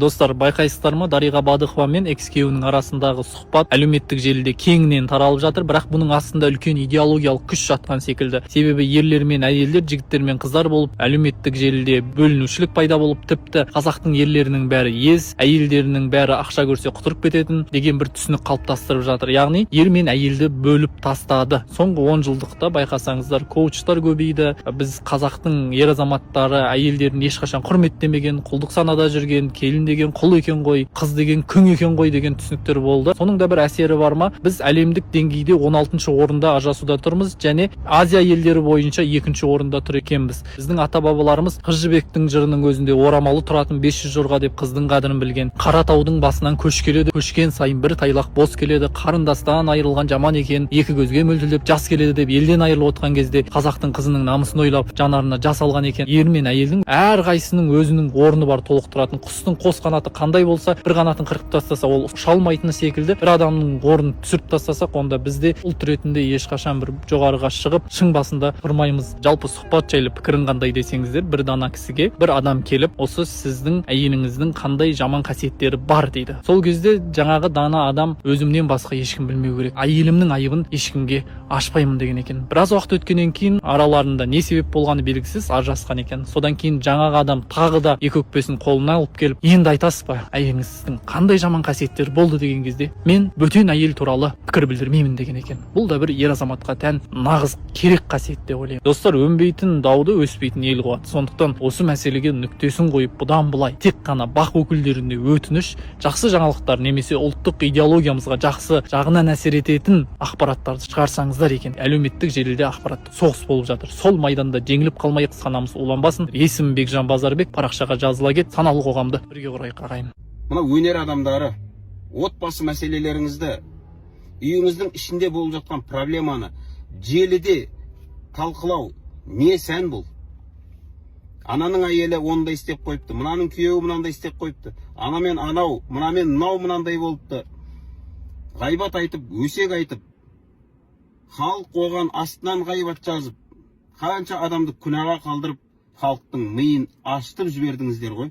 Достар, байқайсыздар ма, Дариға Бадықова мен экс-күйеуінің арасындағы сұхбат әлеуметтік желіде кеңінен таралып жатыр, бірақ бұның астында үлкен идеологиялық күш жатқан секілді. Себебі ерлер мен әйелдер, жігіттер мен қыздар болып, әлеуметтік желіде бөлінушілік пайда болып, тіпті қазақтың ерлерінің бәрі ез, әйелдерінің бәрі ақша көрсе құтырып кететін деген бір түсінік қалыптастырып жатыр. Яғни ер мен әйелді бөліп тастады. Соңғы 10 жылдықта байқасаңыздар, коучтар көбейді. Біз қазақтың ер азаматтары әйелдерін ешқашан құрметтемеген, құлдық санада жүрген, келін деген құл екен ғой, қыз деген күң екен ғой деген түсініктер болды. Соның да бір әсері бар ма? Біз әлемдік деңгейде 16-шы орында ажырасуда тұрмыз және Азия елдері бойынша 2-ші орында тұр екенбіз. Біздің ата-бабаларымыз Қыз Жібектің жырының өзінде орамалы тұратын 500 жорға деп қыздың қадірін білген. Қаратаудың басынан көш келеді, көшкен сайын бір тайлақ бос келеді, қарындастан айырылған жаман екен, екі көзге мөлтілдеп жас келеді деп елден айырылып отқан кезде қазақтың қызының намысын ойлап жанарына жас алған екен. Ер мен әйелдің әрқайсысының өзінің орны бар толықтыратын. Құстың қос қанаты қандай болса, бір қанатын қырқып тастаса ол ұша алмайтыны секілді, бір адамның орнын түсіріп тастасақ, онда бізде ұлт ретінде ешқашан бір жоғарыға шығып шың басында тұрмаймыз. Жалпы сұхбат жайлы пікірің қандай десеңіздер, бір дана кісіге бір адам келіп, осы сіздің әйеліңіздің қандай жаман қасиеттері бар дейді. Сол кезде жаңағы дана адам өзімнен басқа ешкім білмеу керек, әйелімнің айыбын ешкімге ашпаймын деген екен. Біраз уақыт өткеннен кейін араларында не себеп болғаны белгісіз ажырасқан екен. Содан кейін жаңағы адам тағы да екі өкпесін қолына алып келіп, енді айтасыз ба, әйеліңіздің қандай жаман қасиеттері болды деген кезде, мен бөтен әйел туралы пікір білдірмеймін деген екен. Бұл да бір ер азаматқа тән нағыз керек қасиет деп ойлаймын. Достар, өнбейтін дауды өспейтін ел қуады. Сондықтан осы мәселеге нүктесін қойып, бұдан былай тек қана бақ өкілдеріне өтініш, жақсы жаңалықтар немесе ұлттық идеологиямызға жақсы жағынан әсер ететін ақпараттарды шығарсаңыздар екен. Әлеуметтік желіде ақпараттық соғыс болып жатыр. Сол майданда жеңіліп қалмайық, санамыз уланбасын. Есімім Бекжан Базарбек, парақшаға жазыла кет, саналы қоғамды бірге құрайық ағайын. Мына өнер адамдары, отбасы мәселелеріңізді, үйіңіздің ішінде болып жатқан проблеманы желіде талқылау не сән бұл? Ананың әйелі ондай істеп қойыпты, мынаның күйеуі мынандай істеп қойыпты, анамен анау, мынамен мынау мынандай болыпты. Ғайбат айтып, өсек айтып, халық оған астынан ғайбат жазып, қанша адамды күнәға қалдырып, халықтың миын ашытып жібердіңіздер ғой.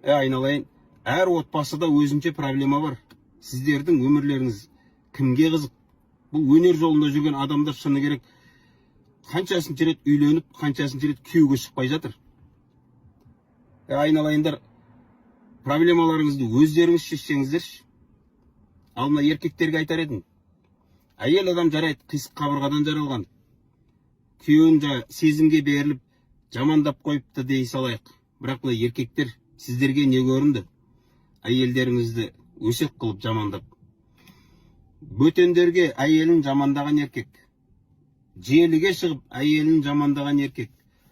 Айналайын, әр отбасыда өзінше проблема бар. Сіздердің өмірлеріңіз кімге қызық? Бұл өнер жолында жүрген адамдар шыны керек қаншасыншы рет үйленіп, қаншасыншы рет күйеуге шықпай жатыр. Айналайындар, проблемаларыңызды өздеріңіз шешсеңіздерші. Ал мына еркектерге айтар едім, әйел адам жарайды, қисық қабырғадан жаралған, күйеуін сезімге беріліп жамандап қойыпты дей салайық. Бірақ бұл еркектер сіздерге не көрінді? Әйелдеріңізді өсек қылып жамандап. Бөтендерге әйелін жамандаған еркек, желіге шығып әйелін жамандаған еркек,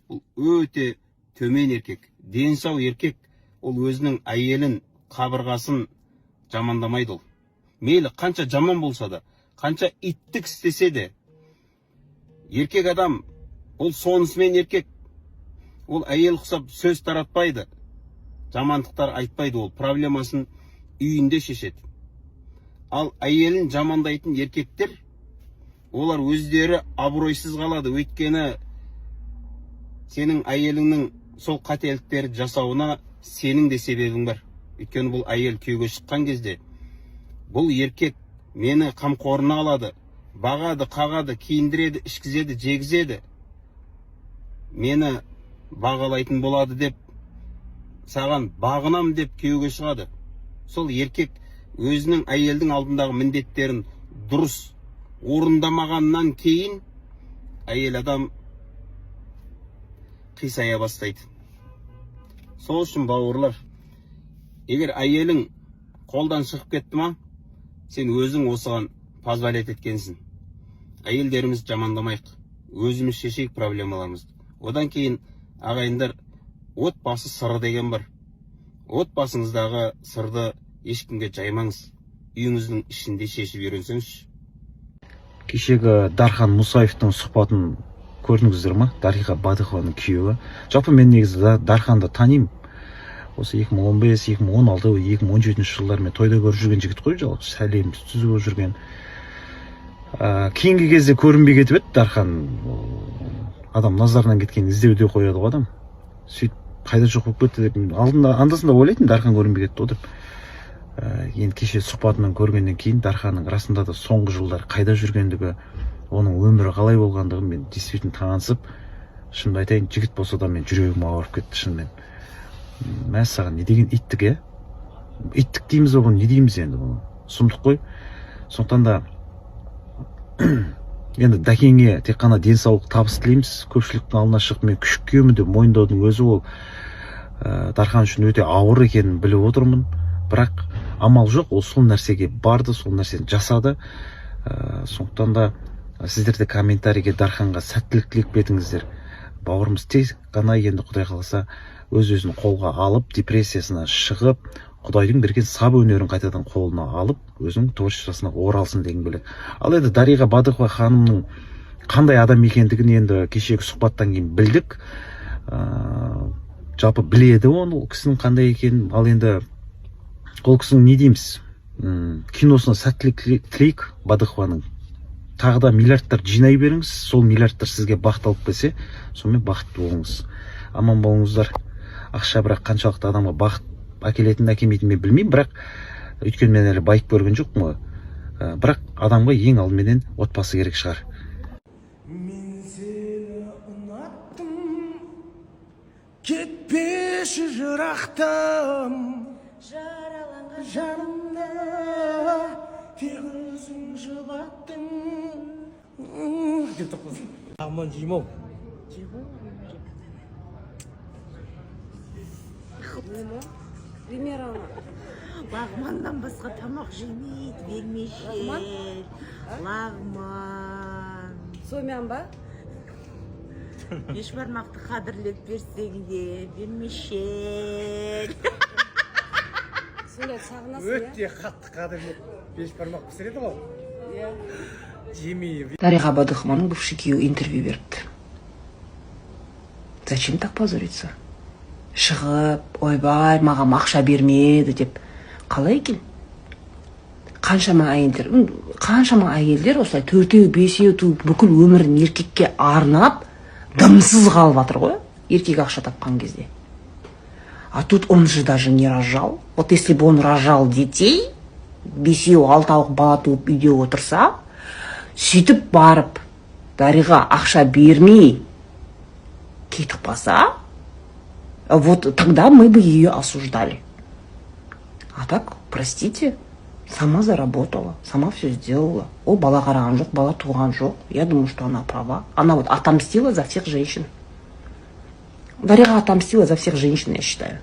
ол өте төмен еркек. Денсау еркек, ол өзінің әйелін, қабырғасын жамандамайды ол. Мейлі қанша жаман болса да, қанша иттік істесе де, еркек адам, ол сонысымен еркек. Ол әйел құсап сөз таратпайды, жамандықтар айтпайды, ол проблемасын үйінде шешеді. Ал әйелін жамандайтын еркектер, олар өздері абыройсыз қалады. Өйткені сенің әйеліңнің сол қателіктерді жасауына сенің де себебің бар. Өйткені бұл әйел күйеуге шыққан кезде, бұл еркек мені қамқорына алады, бағады, қағады, киіндіреді, ішкізеді, жегізеді, мені бағалайтын болады деп, саған бағынам деп күйеуге шығады. Сол еркек өзінің әйелдің алдындағы міндеттерін дұрыс орындамағаннан кейін әйел адам қисая бастайды. Сол үшін бауырлар, егер әйелің қолдан шығып кетті ма, сен өзің осыған позволять еткенсің. Әйелдеріміз жамандамайық, өзіміз шешейік проблемаларымызды. Одан кейін ағайындар, отбасы сыры деген бар. Отбасыңыздағы сырды ешкімге жаймаңыз. Үйіңіздің ішінде шешіп үйренсеңізші. Кешегі Дархан Мұсаевтың сұхбатын көрдіңіздер ма? Дариға Бадықованың күйеуі. Жалпы мен негізі Дарханды танимын. Осы 2015, 2016, 2017 жылдар мен тойда көріп жүрген жігіт қой, жалпы сәлем түзу жүрген. Кейінгі кезде көрінбей кетіп еді Дархан. Адам назарынан кеткен іздеуде қояды ғой адам. Сөйтіп қайда жоқ болып кетті деп алдында анда-санда ойлайтын Дархан көрінбей кетті ғой деп. Енді кеше сұхбатынан көргеннен кейін Дарханның расында да соңғы жылдар қайда жүргендігі, оның өмірі қалай болғандығын мен действительно танысып, шынымды айтайын, жігіт болса да мен жүрегім ауырып кетті шынымен. Мәссаған, не деген иттік, иттік дейміз ғой, не дейміз енді бұны? Сұмдық қой. Сондықтан да енді Дәкеңе тек қана денсаулық, табыс тілейміз. Көпшіліктің алдына шығып мен күшік күйеуімін деп мойындаудың өзі ол Дархан үшін өте ауыр екенін біліп отырмын. Бірақ амал жоқ, ол сол нәрсеге барды, сол нәрсені жасады. Сондықтан да сіздерде комментарийге Дарханға сәттілік тілеп кетіңіздер. Бауырымыз тез ғана енді Құдай қаласа өз-өзін қолға алып, депрессиясына шығып, Құдайдың берген сап өнерін қайтадан қолына алып, өзінің творчествосына оралсын деген білек. Ал енді Дариға Бадықова ханымның қандай адам екендігін енді кешегі сұхбаттан кейін білдік. Жалпы біледі оны, ол кісінің қандай екенін. Ал енді ол кісінің не дейміз, киносына сәттілік тілейік Бадықованың. Тағы да миллиардтар жинай беріңіз, сол миллиардтар сізге бақыт алып келсе, сонымен бақытты болыңыз. Аман болыңыздар. Ақша бірақ қаншалықты адамға бақыт әкелетін әкелмейтін мен білмеймін, бірақ өйткені мен әлі байып көрген жоқпын ғой. Бірақ адамға ең алдыменен отбасы керек шығар. Мен сені ұнаттым, кетпеші жырақтым, жараланған жанымда тек өзің жұбаттың. Деп тоқтасын. Аман жеймау. Примерно лағманнан басқа тамақ жемейді, бермешел. Лағман. Соймян ба? Беш бармақты қадірлеп берсең де, бермешел. Сонда сағынасың, я? Өте қатты қадірлеп беш бармақ пісіреді ғой. Жемей. Дариға Бадықованың бывший күйеуі интервью беріпті. Зачем так позориться? Шығып, ойбай, маған ақша бермеді деп. Қалай екен? Қаншама әйелдер осылай төртеу, бесеу туып бүкіл өмірін еркекке арнап, дымсыз қалып жатыр ғой, еркек ақша тапқан кезде. А тут он же даже не рожал. Вот если бы он рожал детей, бесеу, алтауық бала туып үйде отырса, сөйтіп барып, Дариға ақша бермей кетіп қалса, вот тогда мы бы ее осуждали. А так, простите, сама заработала, сама все сделала. О, бала қараған жоқ, бала туған жоқ. Я думаю, что она права. Она вот отомстила за всех женщин. Дариға отомстила за всех женщин, я считаю.